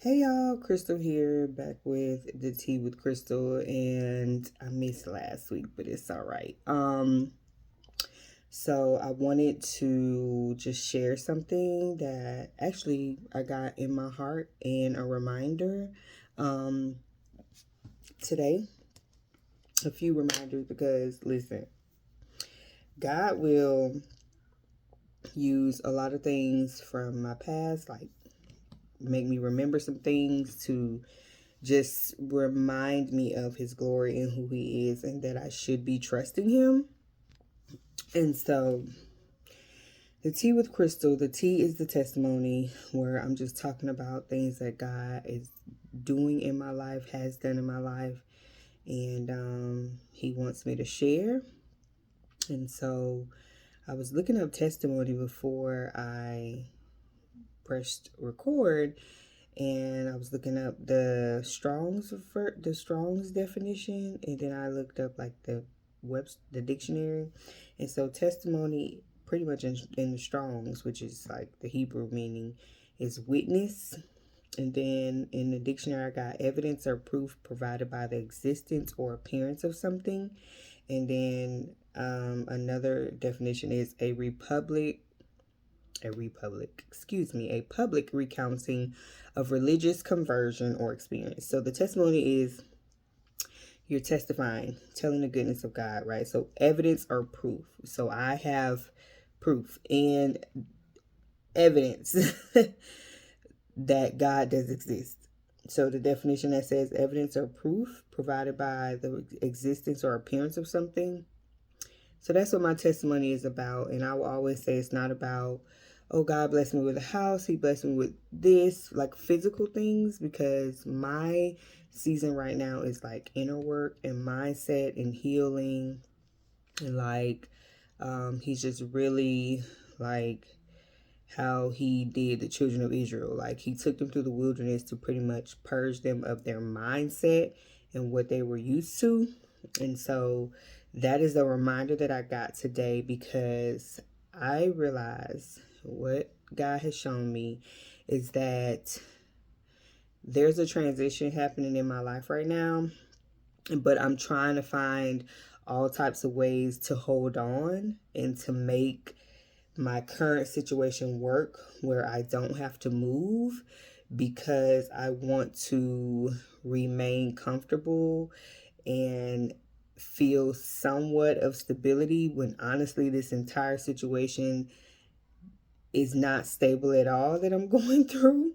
Hey y'all, Krystal here, back with the tea with Krystal, and I missed last week, but it's all right. So I wanted to just share something that actually I got in my heart and a reminder um today. A few reminders because listen, God will use a lot of things from my past, like make me remember some things to just remind me of his glory and who he is and that I should be trusting him. And so the tea with Krystal, the tea is the testimony where I'm just talking about things that God is doing in my life, has done in my life, and he wants me to share. And so I was looking up testimony before I pressed record, and I was looking up the Strong's definition, and then I looked up like the dictionary, and so testimony pretty much in the Strong's, which is like the Hebrew meaning, is witness, and then in the dictionary I got evidence or proof provided by the existence or appearance of something, and then another definition is a public recounting of religious conversion or experience. So the testimony is you're testifying, telling the goodness of God, right? So evidence or proof. So I have proof and evidence that God does exist. So the definition that says evidence or proof provided by the existence or appearance of something. So that's what my testimony is about. And I will always say it's not about, oh, God blessed me with a house. He blessed me with this, like physical things, because my season right now is like inner work and mindset and healing. And like, he's just really like how he did the children of Israel. Like he took them through the wilderness to pretty much purge them of their mindset and what they were used to. And so that is a reminder that I got today because I realize what God has shown me is that there's a transition happening in my life right now, but I'm trying to find all types of ways to hold on and to make my current situation work where I don't have to move because I want to remain comfortable and feel somewhat of stability when honestly this entire situation is not stable at all that I'm going through.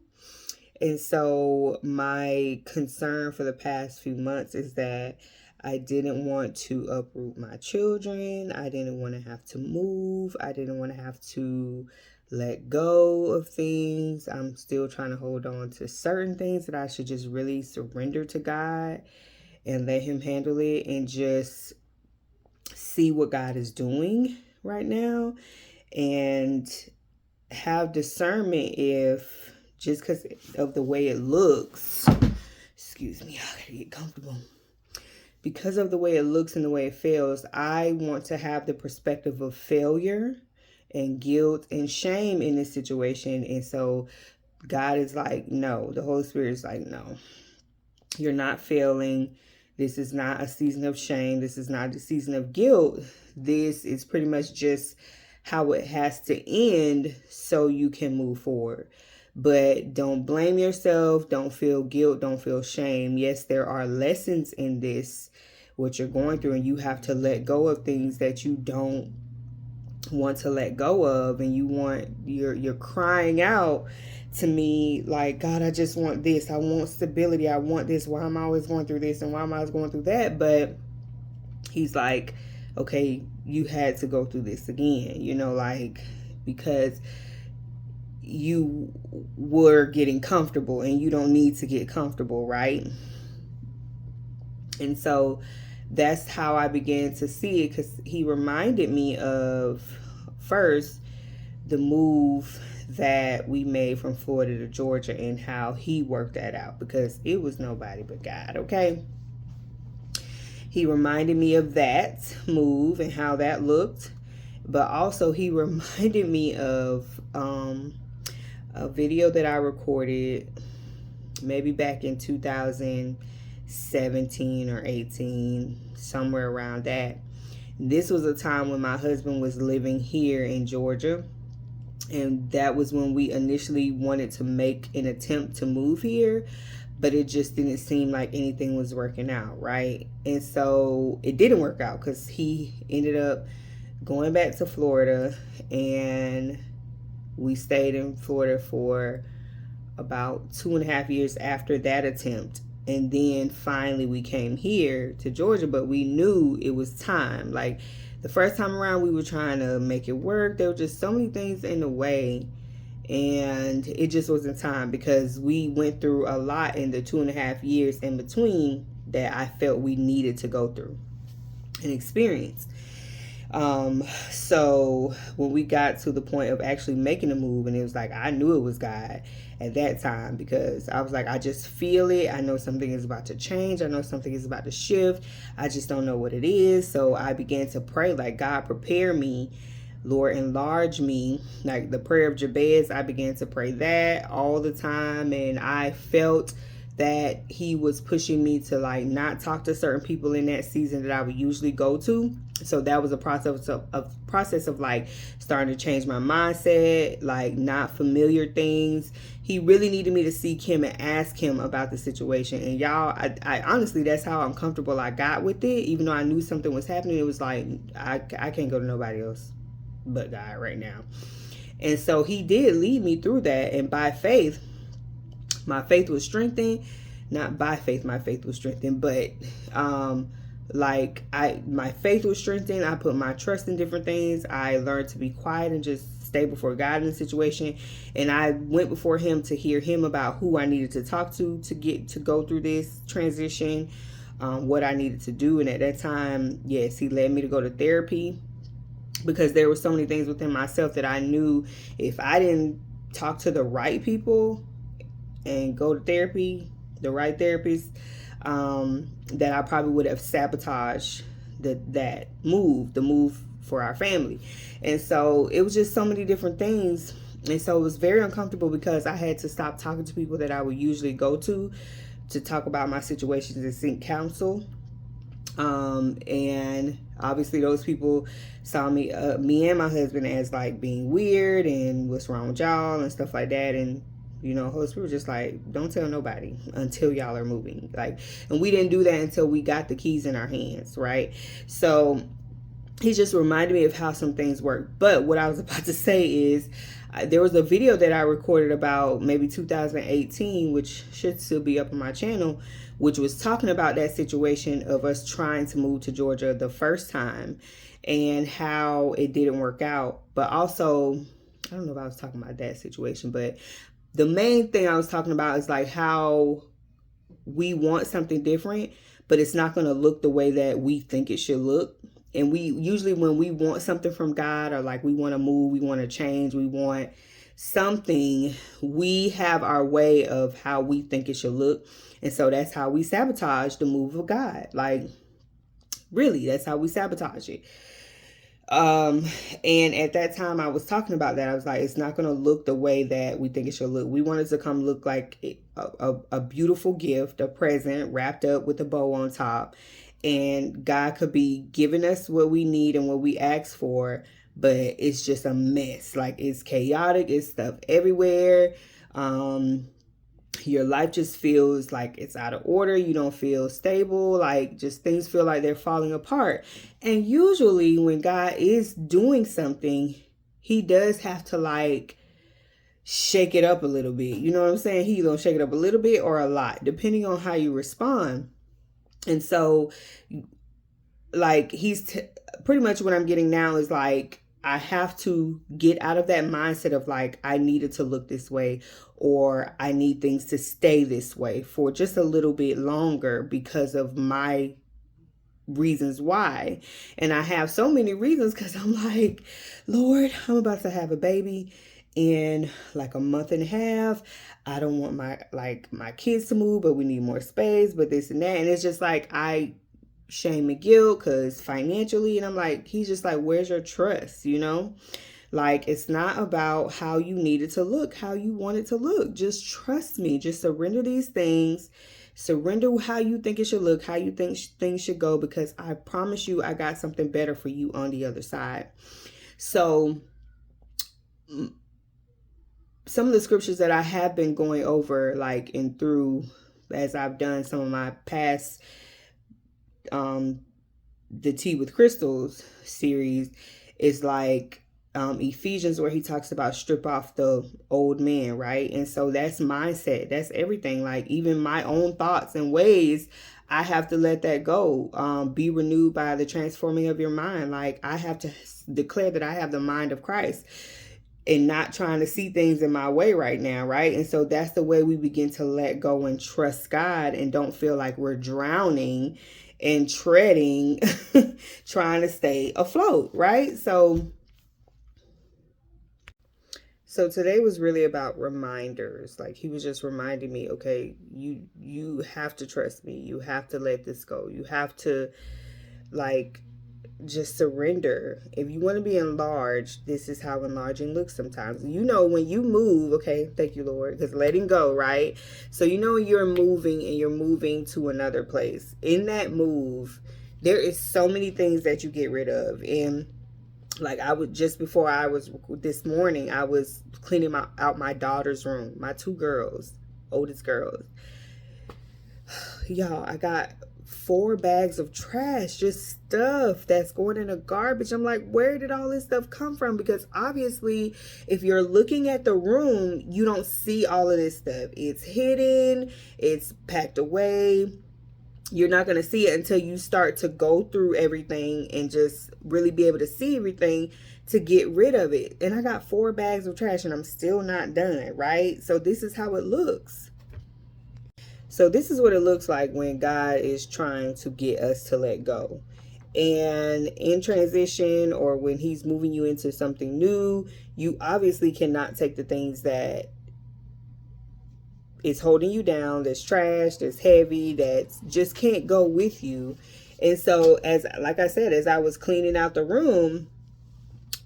And so my concern for the past few months is that I didn't want to uproot my children. I didn't want to have to move. I didn't want to have to let go of things. I'm still trying to hold on to certain things that I should just really surrender to God and let him handle it and just see what God is doing right now and have discernment if just because of the way it looks, excuse me, I gotta get comfortable. Because of the way it looks and the way it feels, I want to have the perspective of failure and guilt and shame in this situation. And so God is like, no, the Holy Spirit is like, no, you're not failing. This is not a season of shame. This is not a season of guilt. This is pretty much just how it has to end so you can move forward. But don't blame yourself. Don't feel guilt. Don't feel shame. Yes, there are lessons in this, what you're going through, and you have to let go of things that you don't want to let go of, and you're crying out to me like, God, I just want this. I want stability. I want this. Why am I always going through this and why am I always going through that? But he's like, okay, you had to go through this again, like because you were getting comfortable and you don't need to get comfortable, right? And so that's how I began to see it, because he reminded me of first the move that we made from Florida to Georgia and how he worked that out, because it was nobody but God, okay? He reminded me of that move and how that looked, but also he reminded me of a video that I recorded maybe back in 2017 or 18, somewhere around that. This was a time when my husband was living here in Georgia, and that was when we initially wanted to make an attempt to move here, but it just didn't seem like anything was working out, right? And so it didn't work out because he ended up going back to Florida, and we stayed in Florida for about 2.5 years after that attempt. And then finally we came here to Georgia, but we knew it was time. Like the first time around, we were trying to make it work. There were just so many things in the way, and it just wasn't time, because we went through a lot in the 2.5 years in between that I felt we needed to go through and experience. So when we got to the point of actually making a move, and it was like, I knew it was God at that time, because I was like, I just feel it. I know something is about to change. I know something is about to shift. I just don't know what it is. So I began to pray, like, God, prepare me. Lord, enlarge me. Like the prayer of Jabez, I began to pray that all the time. And I felt that he was pushing me to like not talk to certain people in that season that I would usually go to. So that was a process of like starting to change my mindset, like not familiar things. He really needed me to seek him and ask him about the situation. And y'all, I honestly, that's how uncomfortable I got with it. Even though I knew something was happening, it was like, I can't go to nobody else but God right now. And so he did lead me through that. And by faith, my faith was strengthened. Not by faith, my faith was strengthened, but my faith was strengthened. I put my trust in different things. I learned to be quiet and just stay before God in the situation. And I went before him to hear him about who I needed to talk to get to go through this transition, what I needed to do. And at that time, yes, he led me to go to therapy, because there were so many things within myself that I knew if I didn't talk to the right people and go to therapy, the right therapist, that I probably would have sabotaged the move for our family. And so it was just so many different things. And so it was very uncomfortable, because I had to stop talking to people that I would usually go to talk about my situations and seek counsel. And obviously those people saw me and my husband as like being weird and what's wrong with y'all and stuff like that. And Holy Spirit was just like, don't tell nobody until y'all are moving. Like, and we didn't do that until we got the keys in our hands, right? So he just reminded me of how some things work. But what I was about to say is, there was a video that I recorded about maybe 2018, which should still be up on my channel, which was talking about that situation of us trying to move to Georgia the first time and how it didn't work out. But also, I don't know if I was talking about that situation, but the main thing I was talking about is like how we want something different, but it's not going to look the way that we think it should look. And we usually, when we want something from God, or like we want to move, we want to change, we want something, we have our way of how we think it should look. And so that's how we sabotage the move of God. Like, really, that's how we sabotage it. And at that time I was talking about that. I was like, it's not going to look the way that we think it should look. We want it to come look like a beautiful gift, a present wrapped up with a bow on top. And God could be giving us what we need and what we ask for, but it's just a mess. Like, it's chaotic. It's stuff everywhere. Your life just feels like it's out of order. You don't feel stable. Like, just things feel like they're falling apart. And usually when God is doing something, he does have to like shake it up a little bit. You know what I'm saying? He gonna shake it up a little bit or a lot, depending on how you respond. And so, like, pretty much what I'm getting now is like, I have to get out of that mindset of like, I need it to look this way, or I need things to stay this way for just a little bit longer because of my reasons why. And I have so many reasons, because I'm like, Lord, I'm about to have a baby in like a month and a half. I don't want my kids to move, but we need more space, but this and that. And it's just like, I shame and guilt because financially, and I'm like, he's just like, where's your trust, Like, it's not about how you need it to look, how you want it to look. Just trust me. Just surrender these things. Surrender how you think it should look, how you think things should go, because I promise you, I got something better for you on the other side. So, some of the scriptures that I have been going over, like, and through as I've done some of my past the Tea with Crystals series, is like Ephesians, where he talks about strip off the old man, right? And so that's mindset, that's everything. Like, even my own thoughts and ways, I have to let that go. Be renewed by the transforming of your mind. Like, I have to declare that I have the mind of Christ and not trying to see things in my way right now, right? And so that's the way we begin to let go and trust God and don't feel like we're drowning and treading, trying to stay afloat, right? So today was really about reminders. Like, he was just reminding me, okay, you have to trust me. You have to let this go. You have to, like, just surrender. If you want to be enlarged, this is how enlarging looks sometimes. You know, when you move, okay, thank you, Lord, because letting go, right? So, you know, you're moving and you're moving to another place. In that move, there is so many things that you get rid of. And like, I would, just before I was, this morning, I was cleaning out my daughter's room, my two girls, oldest girls. Y'all, I got 4 bags of trash, just stuff that's going in the garbage. I'm like, where did all this stuff come from? Because obviously, if you're looking at the room, you don't see all of this stuff. It's hidden, it's packed away. You're not going to see it until you start to go through everything and just really be able to see everything to get rid of it. And I got 4 bags of trash and I'm still not done, right? So this is how it looks. So this is what it looks like when God is trying to get us to let go. And in transition, or when he's moving you into something new, you obviously cannot take the things that is holding you down, that's trash, that's heavy, that just can't go with you. And so, like I said, as I was cleaning out the room,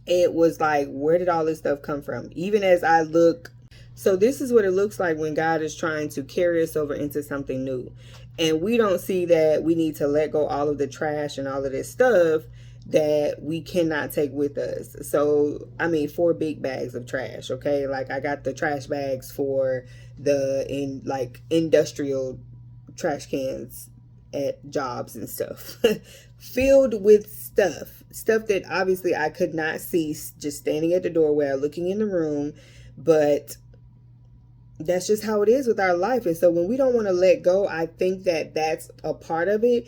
it was like, where did all this stuff come from? Even as I look. So this is what it looks like when God is trying to carry us over into something new. And we don't see that we need to let go all of the trash and all of this stuff that we cannot take with us. So, I mean, 4 big bags of trash, okay? Like, I got the trash bags for the industrial trash cans at jobs and stuff. Filled with stuff that obviously I could not see just standing at the doorway or looking in the room, but that's just how it is with our life. And so when we don't want to let go, I think that that's a part of it,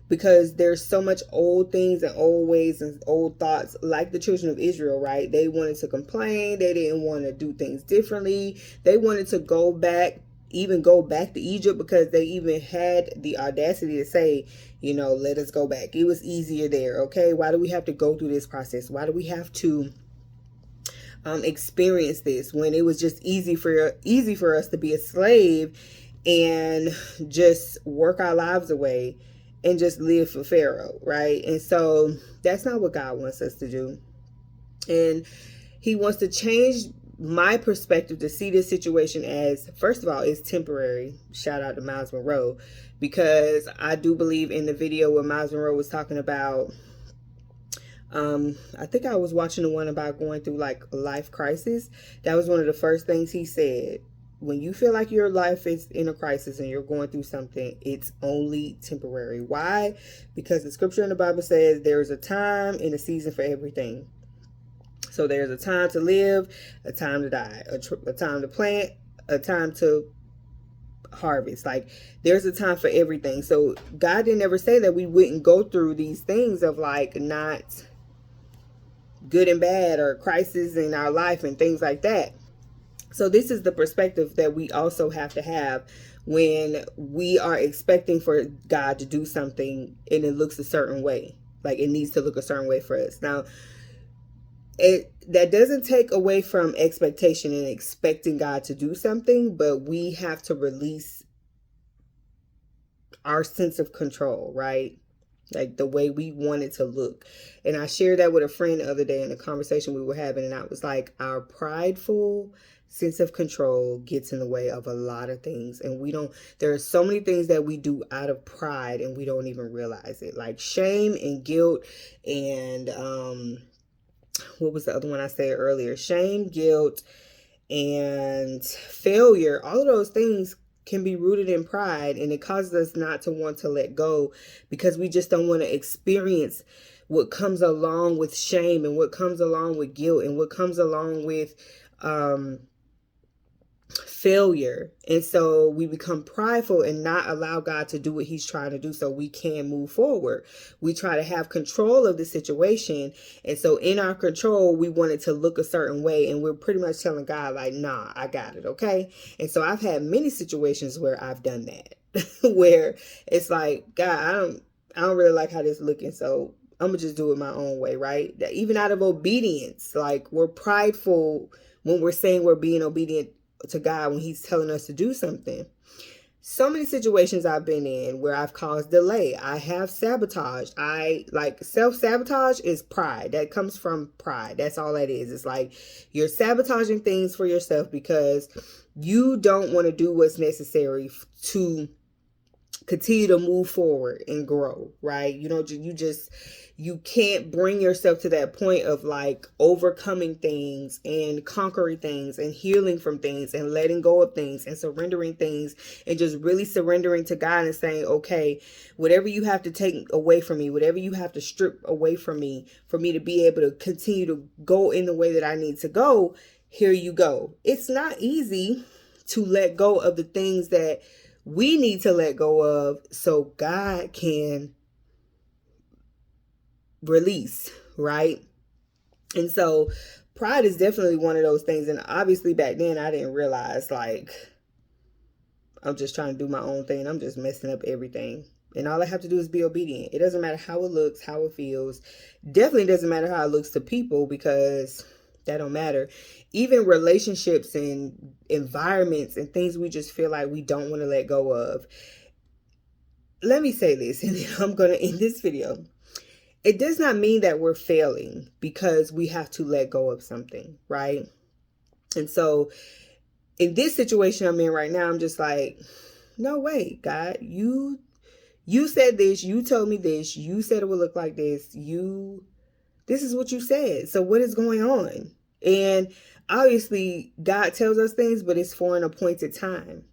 because there's so much old things and old ways and old thoughts, like the children of Israel, right? They wanted to complain. They didn't want to do things differently. They wanted to go back to Egypt, because they even had the audacity to say, you know, let us go back. It was easier there. Okay. Why do we have to go through this process? Why do we have to experience this when it was just easy for us to be a slave and just work our lives away and just live for Pharaoh, right? And so that's not what God wants us to do. And he wants to change my perspective to see this situation as, first of all, it's temporary. Shout out to Miles Monroe, because I do believe in the video where Miles Monroe was talking about, I think I was watching the one about going through like a life crisis. That was one of the first things he said. When you feel like your life is in a crisis and you're going through something, it's only temporary. Why? Because the scripture in the Bible says there's a time and a season for everything. So there's a time to live, a time to die, a time to plant, a time to harvest. Like, there's a time for everything. So God didn't ever say that we wouldn't go through these things of like not good and bad, or crisis in our life and things like that. So this is the perspective that we also have to have when we are expecting for God to do something and it looks a certain way. Like, it needs to look a certain way for us. Now, that doesn't take away from expectation and expecting God to do something, but we have to release our sense of control, right? like the way we want it to look. And I shared that with a friend the other day in a conversation we were having, and I was like, our prideful sense of control gets in the way of a lot of things, and we don't, there are so many things that we do out of pride and we don't even realize it, like shame and guilt and what was the other one I said earlier? Shame, guilt, and failure. All of those things can be rooted in pride, and it causes us not to want to let go because we just don't want to experience what comes along with shame and what comes along with guilt and what comes along with failure. And so we become prideful and not allow God to do what he's trying to do so we can move forward. We try to have control of the situation. And so in our control, we want it to look a certain way. And we're pretty much telling God like, nah, I got it. Okay. And so I've had many situations where I've done that, where it's like, God, I don't really like how this is looking. So I'm gonna just do it my own way. Right. Even out of obedience, like we're prideful when we're saying we're being obedient to God when he's telling us to do something. So many situations I've been in where I've caused delay. I have sabotaged. I like self-sabotage is pride. That comes from pride. That's all that is. It's like you're sabotaging things for yourself because you don't want to do what's necessary to continue to move forward and grow, right? You can't bring yourself to that point of like overcoming things and conquering things and healing from things and letting go of things and surrendering things and just really surrendering to God and saying, okay, whatever you have to take away from me, whatever you have to strip away from me for me to be able to continue to go in the way that I need to go, here you go. It's not easy to let go of the things that we need to let go of so God can release, right? And so pride is definitely one of those things. And obviously back then I didn't realize like I'm just trying to do my own thing. I'm just messing up everything. And all I have to do is be obedient. It doesn't matter how it looks, how it feels. Definitely doesn't matter how it looks to people because that don't matter. Even relationships and environments and things we just feel like we don't want to let go of. Let me say this, and then I'm going to end this video. It does not mean that we're failing because we have to let go of something, right? And so in this situation I'm in right now, I'm just like, no way, God, you said this, you told me this, you said it would look like this, this is what you said. So what is going on? And obviously God tells us things, but it's for an appointed time.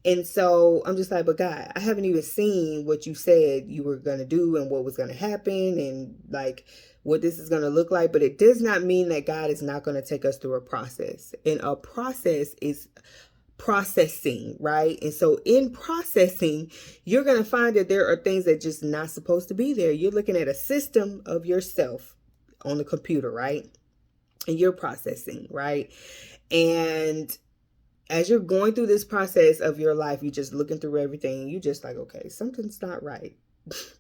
And so I'm just like, but God, I haven't even seen what you said you were going to do and what was going to happen and like what this is going to look like. But it does not mean that God is not going to take us through a process. And a process is processing, right? And so in processing, you're going to find that there are things that just not supposed to be there. You're looking at a system of yourself on the computer, right? And you're processing, right? And as you're going through this process of your life, you're just looking through everything. You just like, okay, something's not right.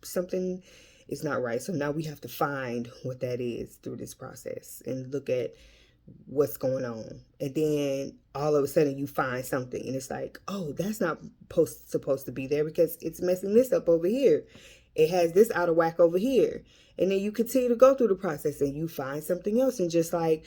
Something is not right. So now we have to find what that is through this process and look at what's going on. And then all of a sudden you find something and it's like, oh, that's not supposed to be there because it's messing this up over here. It has this out of whack over here. And then you continue to go through the process and you find something else and just like,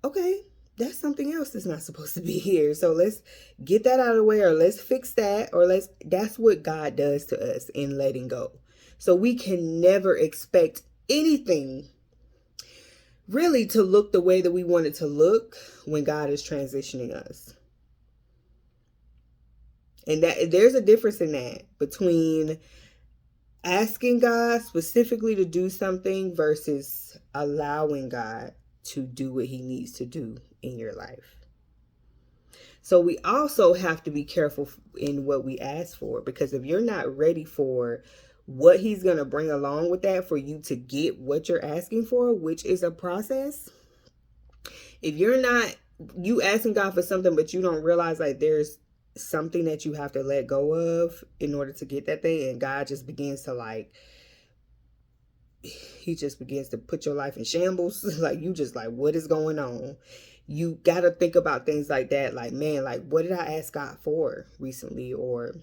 okay, that's something else that's not supposed to be here. So let's get that out of the way, or let's fix that, or that's what God does to us in letting go. So we can never expect anything really to look the way that we want it to look when God is transitioning us. And that there's a difference in that between asking God specifically to do something versus allowing God to do what he needs to do in your life. So we also have to be careful in what we ask for, because if you're not ready for what he's going to bring along with that for you to get what you're asking for, which is a process. If you're not, you asking God for something, but you don't realize like there's something that you have to let go of in order to get that thing, and God just begins to like, he just begins to put your life in shambles. Like you just like, what is going on? You got to think about things like that. Like, man, like what did I ask God for recently? Or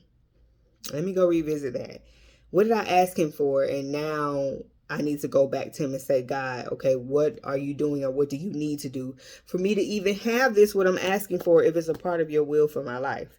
let me go revisit that. What did I ask him for? And now I need to go back to him and say, God, okay, what are you doing, or what do you need to do for me to even have this, what I'm asking for, if it's a part of your will for my life?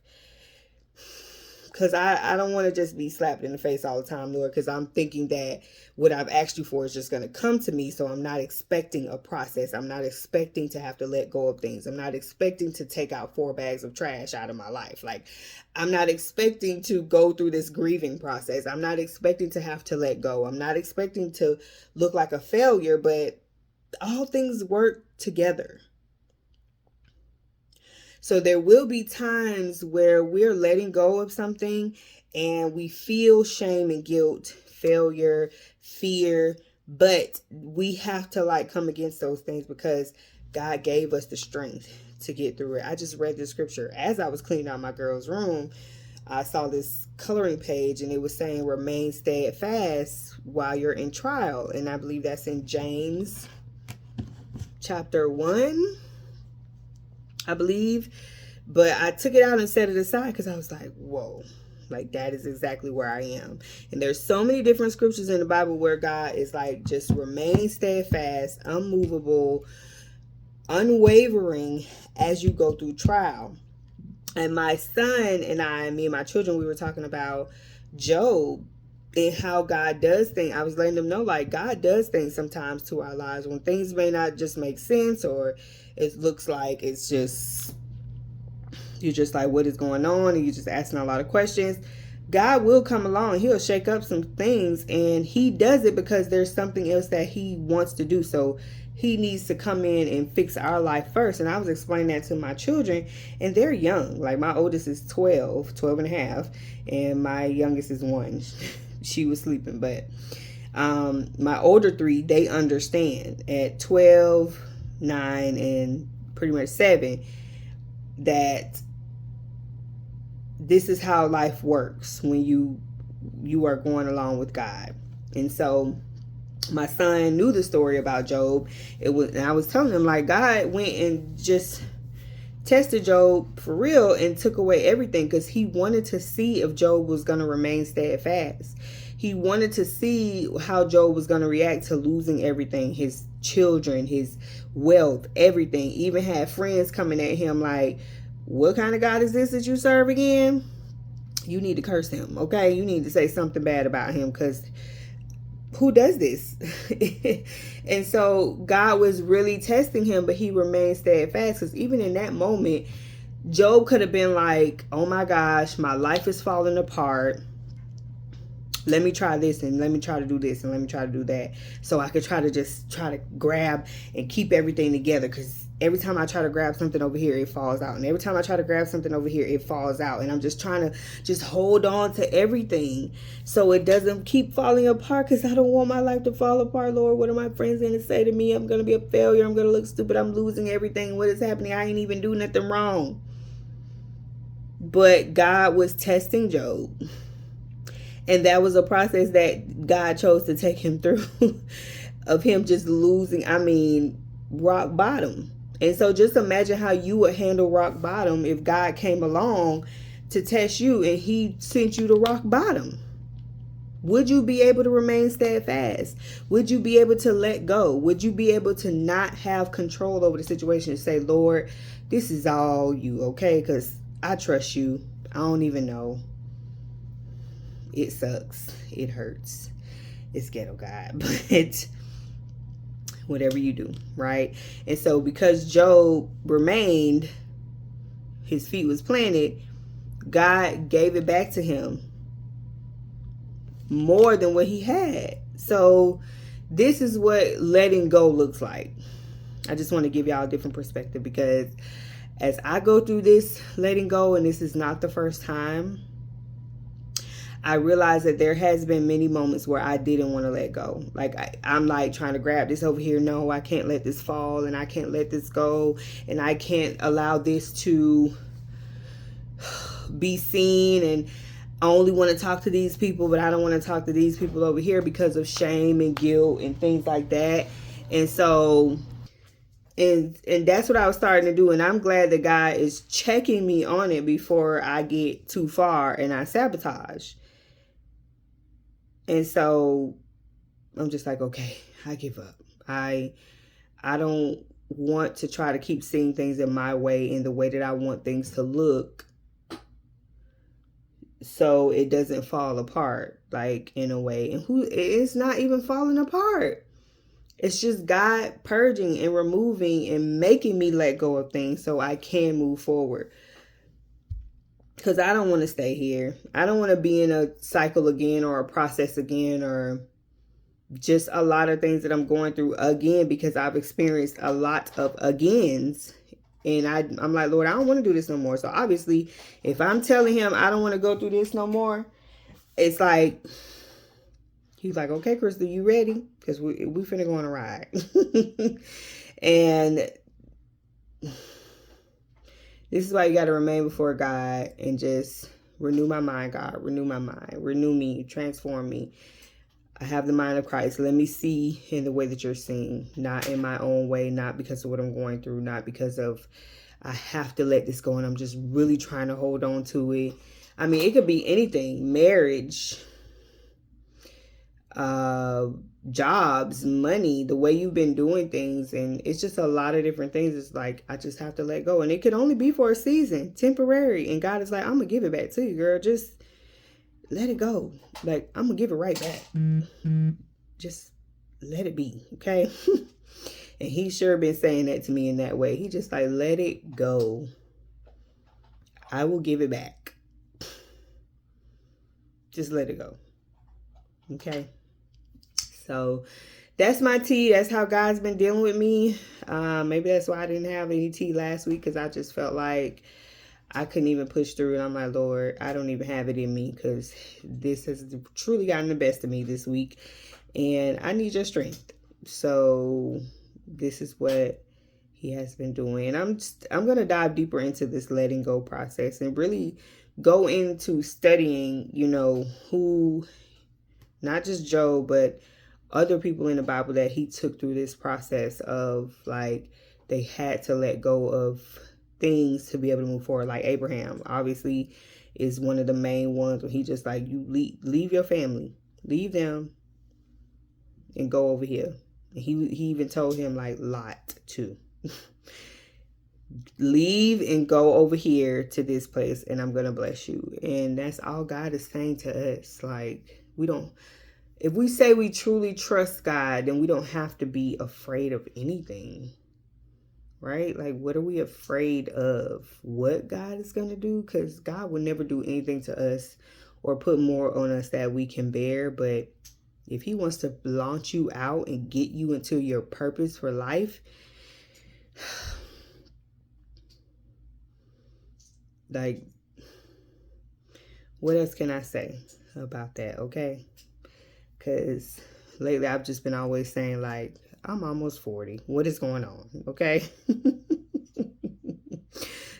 Because I don't want to just be slapped in the face all the time, Lord, because I'm thinking that what I've asked you for is just going to come to me. So I'm not expecting a process. I'm not expecting to have to let go of things. I'm not expecting to take out 4 bags of trash out of my life. Like, I'm not expecting to go through this grieving process. I'm not expecting to have to let go. I'm not expecting to look like a failure, but all things work together. So there will be times where we're letting go of something and we feel shame and guilt, failure, fear, but we have to like come against those things because God gave us the strength to get through it. I just read the scripture as I was cleaning out my girl's room. I saw this coloring page and it was saying remain steadfast while you're in trial. And I believe that's in James chapter 1. I believe, but I took it out and set it aside because I was like, whoa, like that is exactly where I am. And there's so many different scriptures in the Bible where God is like, just remain steadfast, unmovable, unwavering as you go through trial. And my son and me and my children, we were talking about Job and how God does things. I was letting them know, like, God does things sometimes to our lives when things may not just make sense, or it looks like it's just, you're just like, what is going on? And you're just asking a lot of questions. God will come along. He'll shake up some things, and he does it because there's something else that he wants to do. So he needs to come in and fix our life first. And I was explaining that to my children, and they're young. Like, my oldest is 12 and a half, and my youngest is 1. She was sleeping, but my older 3, they understand at 12, 9, and pretty much 7 that this is how life works when you are going along with God. And so my son knew the story about Job. And I was telling him, like, God went and just tested Job for real and took away everything because he wanted to see if Job was going to remain steadfast. He wanted to see how Job was going to react to losing everything, his children, his wealth, everything. Even had friends coming at him like, what kind of God is this that you serve again? You need to curse him, okay? You need to say something bad about him, because who does this? And so God was really testing him, but he remained steadfast, because even in that moment, Job could have been like, oh my gosh, my life is falling apart. Let me try this, and let me try to do this, and let me try to do that, so I could try to grab and keep everything together, because every time I try to grab something over here, it falls out, and every time I try to grab something over here, it falls out, and I'm just trying to just hold on to everything so it doesn't keep falling apart, because I don't want my life to fall apart. Lord, what are my friends going to say to me? I'm going to be a failure. I'm going to look stupid. I'm losing everything. What is happening? I ain't even do nothing wrong. But God was testing Job. And that was a process that God chose to take him through of him just losing, rock bottom. And so just imagine how you would handle rock bottom if God came along to test you and he sent you to rock bottom. Would you be able to remain steadfast? Would you be able to let go? Would you be able to not have control over the situation and say, Lord, this is all you, okay? Because I trust you. I don't even know. It sucks. It hurts. It's ghetto, God. But whatever you do, right? And so because Job remained, his feet was planted, God gave it back to him more than what he had. So this is what letting go looks like. I just want to give y'all a different perspective, because as I go through this letting go, and this is not the first time, I realized that there has been many moments where I didn't want to let go. Like I'm like trying to grab this over here. No, I can't let this fall, and I can't let this go, and I can't allow this to be seen. And I only want to talk to these people, but I don't want to talk to these people over here because of shame and guilt and things like that. And so, and that's what I was starting to do. And I'm glad that God is checking me on it before I get too far and I sabotage. And so I'm just like, okay, I give up. I don't want to try to keep seeing things in my way, in the way that I want things to look, so it doesn't fall apart, like, in a way. And it's not even falling apart. It's just God purging and removing and making me let go of things so I can move forward. Because I don't want to stay here. I don't want to be in a cycle again, or a process again, or just a lot of things that I'm going through again, because I've experienced a lot of agains. And I'm like, Lord, I don't want to do this no more. So obviously, if I'm telling him I don't want to go through this no more, it's like, he's like, okay, Krystal, you ready? Because we finna go on a ride. And this is why you got to remain before God and just renew my mind, God. Renew my mind. Renew me. Transform me. I have the mind of Christ. Let me see in the way that you're seeing, not in my own way, not because of what I'm going through, not because of I have to let this go and I'm just really trying to hold on to it. I mean, it could be anything: marriage, jobs, money, the way you've been doing things. And it's just a lot of different things. It's like, I just have to let go. And it could only be for a season, temporary. And God is like, I'm going to give it back to you, girl. Just let it go. Like, I'm going to give it right back. Just let it be. Okay. And he sure been saying that to me in that way. He just like, let it go. I will give it back. Just let it go. Okay. So that's my tea. That's how God's been dealing with me. Maybe that's why I didn't have any tea last week, because I just felt like I couldn't even push through. And I'm like, Lord, I don't even have it in me, because this has truly gotten the best of me this week. And I need your strength. So this is what he has been doing. And I'm going to dive deeper into this letting go process and really go into studying, who, not just Job, but other people in the Bible that he took through this process of, like, they had to let go of things to be able to move forward. Like Abraham, obviously, is one of the main ones where he just like, you leave your family, leave them, and go over here. And he even told him, like, Lot too. Leave and go over here to this place, and I'm gonna bless you. And that's all God is saying to us. Like, if we say we truly trust God, then we don't have to be afraid of anything, right? Like, what are we afraid of? What God is going to do? Because God will never do anything to us or put more on us that we can bear. But if he wants to launch you out and get you into your purpose for life, like, what else can I say about that? Okay. Because lately I've just been always saying, like, I'm almost 40. What is going on? Okay.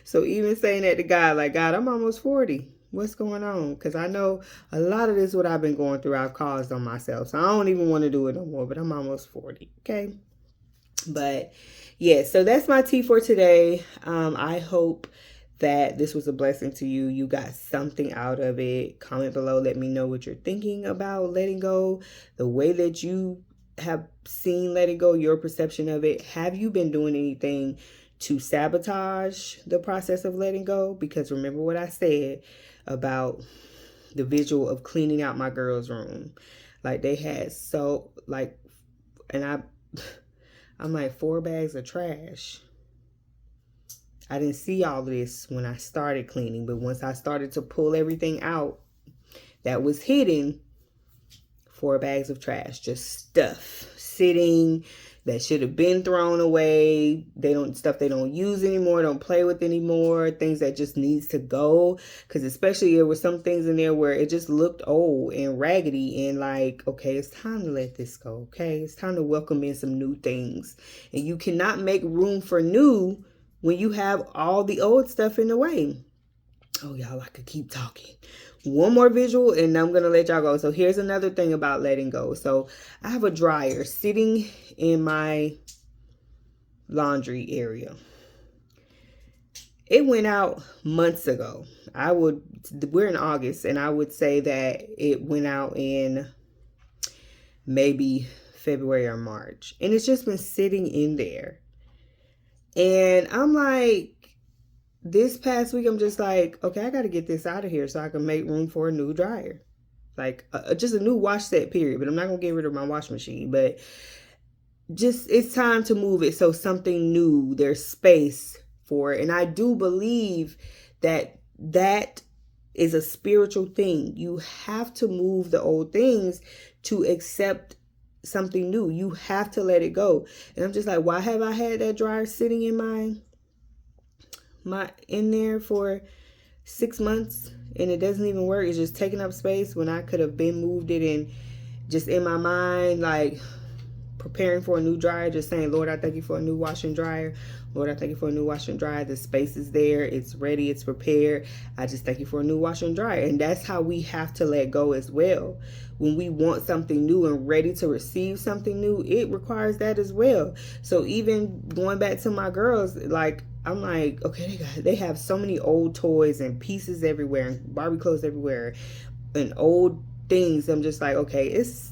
So even saying that to God, like, God, I'm almost 40. What's going on? Because I know a lot of this, what I've been going through, I've caused on myself. So I don't even want to do it no more, but I'm almost 40. Okay. But yeah, so that's my tea for today. I hope that this was a blessing to you. You got something out of it. Comment below. Let me know what you're thinking about letting go, the way that you have seen letting go, your perception of it. Have you been doing anything to sabotage the process of letting go? Because remember what I said about the visual of cleaning out my girls' room. Like, they had and I'm like, 4 bags of trash. I didn't see all this when I started cleaning, but once I started to pull everything out that was hidden, 4 bags of trash, just stuff sitting that should have been thrown away. Stuff they don't use anymore, don't play with anymore, things that just needs to go. Because especially there were some things in there where it just looked old and raggedy, and like, okay, it's time to let this go. Okay, it's time to welcome in some new things. And you cannot make room for new when you have all the old stuff in the way. Oh, y'all, I could keep talking. One more visual and I'm going to let y'all go. So here's another thing about letting go. So I have a dryer sitting in my laundry area. It went out months ago. We're in August, and I would say that it went out in maybe February or March. And it's just been sitting in there. And I'm like, this past week, I'm just like, okay, I got to get this out of here so I can make room for a new dryer. Like, just a new wash set, period. But I'm not going to get rid of my washing machine. But just, it's time to move it so something new, there's space for it. And I do believe that that is a spiritual thing. You have to move the old things to accept something new. You have to let it go. And I'm just like, why have I had that dryer sitting in my in there for 6 months and it doesn't even work? It's just taking up space when I could have been moved it and just in my mind, like preparing for a new dryer, just saying, Lord, I thank you for a new washer and dryer. Lord, I thank you for a new washer and dryer. The space is there. It's ready. It's prepared. I just thank you for a new washer and dryer. And that's how we have to let go as well. When we want something new and ready to receive something new, it requires that as well. So even going back to my girls, like, I'm like, okay, they have so many old toys and pieces everywhere and Barbie clothes everywhere and old things. I'm just like, okay, it's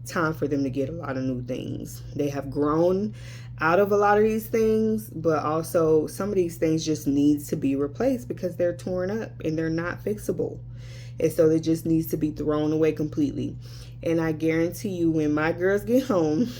time for them to get a lot of new things. They have grown out of a lot of these things, but also some of these things just needs to be replaced because they're torn up and they're not fixable. And so it just needs to be thrown away completely. And I guarantee you, when my girls get home,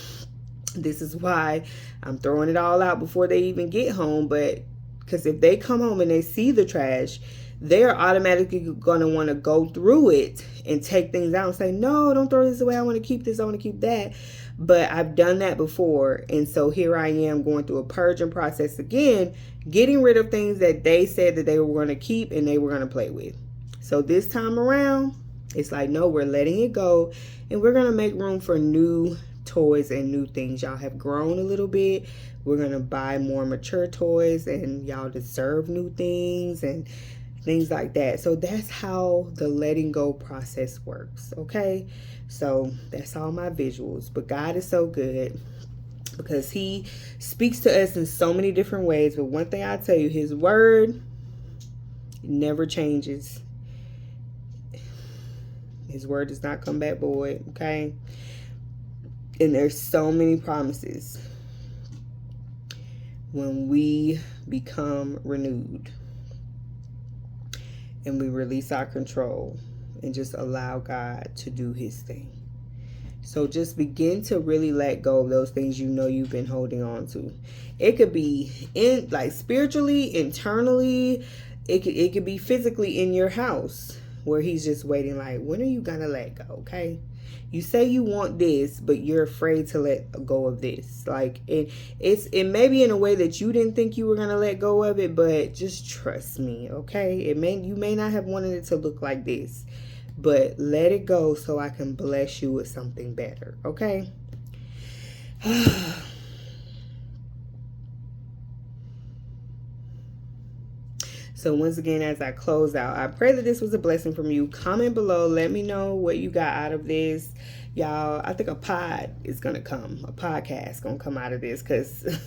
this is why I'm throwing it all out before they even get home. But because if they come home and they see the trash, they're automatically going to want to go through it and take things out and say, no, don't throw this away. I want to keep this. I want to keep that. But I've done that before. And so here I am going through a purging process again, getting rid of things that they said that they were going to keep and they were going to play with. So this time around, it's like, no, we're letting it go. And we're going to make room for new toys and new things. Y'all have grown a little bit. We're going to buy more mature toys and y'all deserve new things and things like that. So that's how the letting go process works. Okay. So that's all my visuals. But God is so good because he speaks to us in so many different ways. But one thing I tell you, his word never changes. His word does not come back void. Okay. And there's so many promises when we become renewed and we release our control and just allow God to do his thing. So just begin to really let go of those things you know you've been holding on to. It could be in, like, spiritually, internally. It could be physically in your house where he's just waiting, like, when are you gonna let go? Okay. You say you want this, but you're afraid to let go of this. Like, it may be in a way that you didn't think you were gonna let go of it, but just trust me, okay? You may not have wanted it to look like this, but let it go so I can bless you with something better, okay? So once again, as I close out, I pray that this was a blessing from you. Comment below. Let me know what you got out of this. Y'all, I think a podcast going to come out of this, because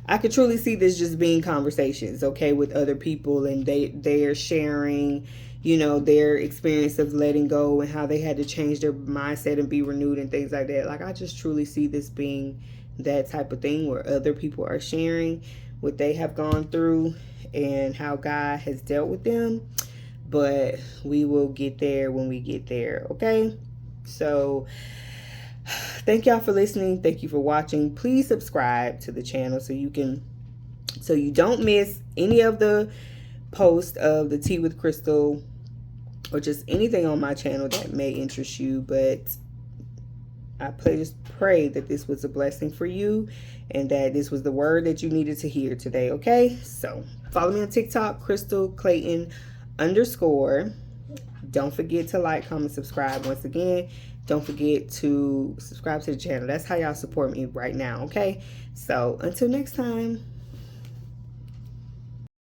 I could truly see this just being conversations, okay, with other people, and they are sharing, you know, their experience of letting go and how they had to change their mindset and be renewed and things like that. Like, I just truly see this being that type of thing where other people are sharing what they have gone through and how God has dealt with them. But we will get there when we get there, okay? So thank y'all for listening. Thank you for watching. Please subscribe to the channel so you don't miss any of the posts of the Tea with Krystal or just anything on my channel that may interest you. But I just pray that this was a blessing for you and that this was the word that you needed to hear today, okay? So follow me on TikTok, Krystal Clayton _ Don't forget to like, comment, subscribe. Once again, don't forget to subscribe to the channel. That's how y'all support me right now, okay? So until next time.